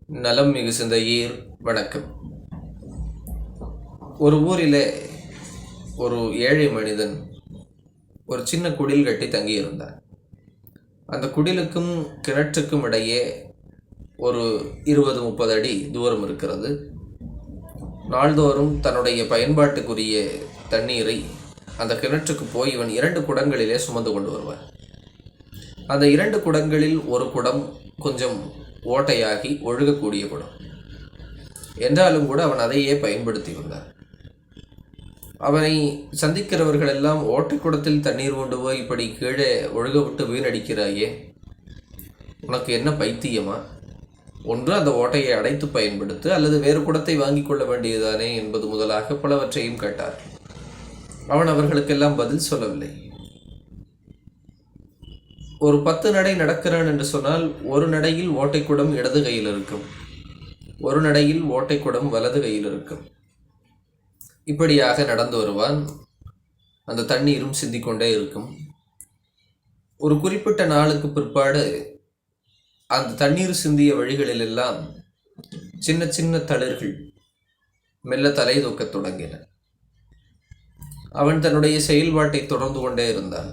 நலம் மிகு சிந்தையீர் வணக்கம். ஒரு ஊரிலே ஒரு ஏழை மனிதன் ஒரு சின்ன குடில் கட்டி தங்கியிருந்தார். அந்த குடிலுக்கும் கிணற்றுக்கும் இடையே ஒரு 20-30 அடி தூரம் இருக்கிறது. நாள்தோறும் தன்னுடைய பயன்பாட்டுக்குரிய தண்ணீரை அந்த கிணற்றுக்கு போய் இவன் 2 குடங்களிலே சுமந்து கொண்டு வருவான். அந்த 2 குடங்களில் ஒரு குடம் கொஞ்சம் ஓட்டையாகி ஒழுகக்கூடிய குடம் என்றாலும் கூட அவன் அதையே பயன்படுத்தி வந்தான். அவனை சந்திக்கிறவர்கள் எல்லாம் ஓட்டை குடத்தில் தண்ணீர் கொண்டு போய் இப்படி கீழே ஒழுக விட்டு வீணடிக்கிறாயே, உனக்கு என்ன பைத்தியமா? ஒன்று அந்த ஓட்டையை அடைத்து பயன்படுத்து, அல்லது வேறு குடத்தை வாங்கி கொள்ள வேண்டியதானே என்பது முதலாக பலவற்றையும் கேட்டார். அவன் அவர்களுக்கெல்லாம் பதில் சொல்லவில்லை. ஒரு 10 நடை நடக்கிறான் என்று சொன்னால் ஒரு நடையில் ஓட்டைக்குடம் இடது கையில் இருக்கும், ஒரு நடையில் ஓட்டைக்குடம் வலது கையில் இருக்கும். இப்படியாக நடந்து வருவான். அந்த தண்ணீரும் சிந்திக்கொண்டே இருக்கும். ஒரு குறிப்பிட்ட நாளுக்கு பிற்பாடு அந்த தண்ணீர் சிந்திய வழிகளிலெல்லாம் சின்ன சின்ன தளிர்கள் மெல்ல தலை தூக்கத் தொடங்கின. அவன் தன்னுடைய செயல்பாட்டை தொடர்ந்து கொண்டே இருந்தான்.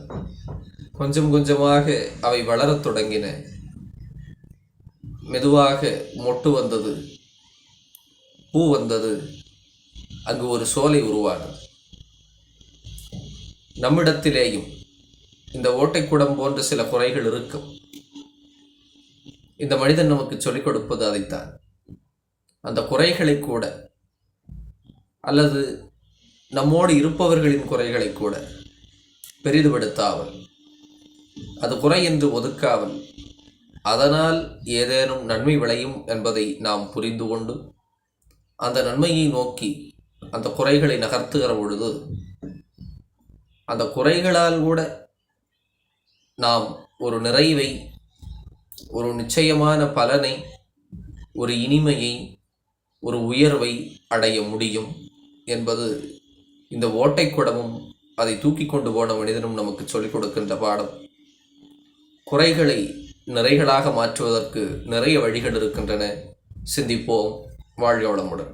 கொஞ்சம் கொஞ்சமாக அவை வளரத் தொடங்கின. மெதுவாக மொட்டு வந்தது, பூ வந்தது, அங்கு ஒரு சோலை உருவானது. நம்மிடத்திலேயும் இந்த ஓட்டைக்குடம் போன்ற சில குறைகள் இருக்கும். இந்த மனிதன் நமக்கு சொல்லிக் கொடுப்பது அதைத்தான். அந்த குறைகளை கூட, அல்லது நம்மோடு இருப்பவர்களின் குறைகளை கூட பெரிதுபடுத்தாமல், அது குறை என்று ஒதுக்காமல், அதனால் ஏதேனும் நன்மை விளையும் என்பதை நாம் புரிந்து கொண்டு அந்த நன்மையை நோக்கி அந்த குறைகளை நகர்த்துகிற பொழுது, அந்த குறைகளால் கூட நாம் ஒரு நிறைவை, ஒரு நிச்சயமான பலனை, ஒரு இனிமையை, ஒரு உயர்வை அடைய முடியும் என்பது இந்த ஓட்டைக்குடமும் அதை தூக்கி கொண்டு போன மனிதனும் நமக்கு சொல்லிக் கொடுக்கின்ற பாடம். குறைகளை நிறைகளாக மாற்றுவதற்கு நிறைய வழிகள் இருக்கின்றன. சிந்திப்போம். வாழ்க வளமுடன்.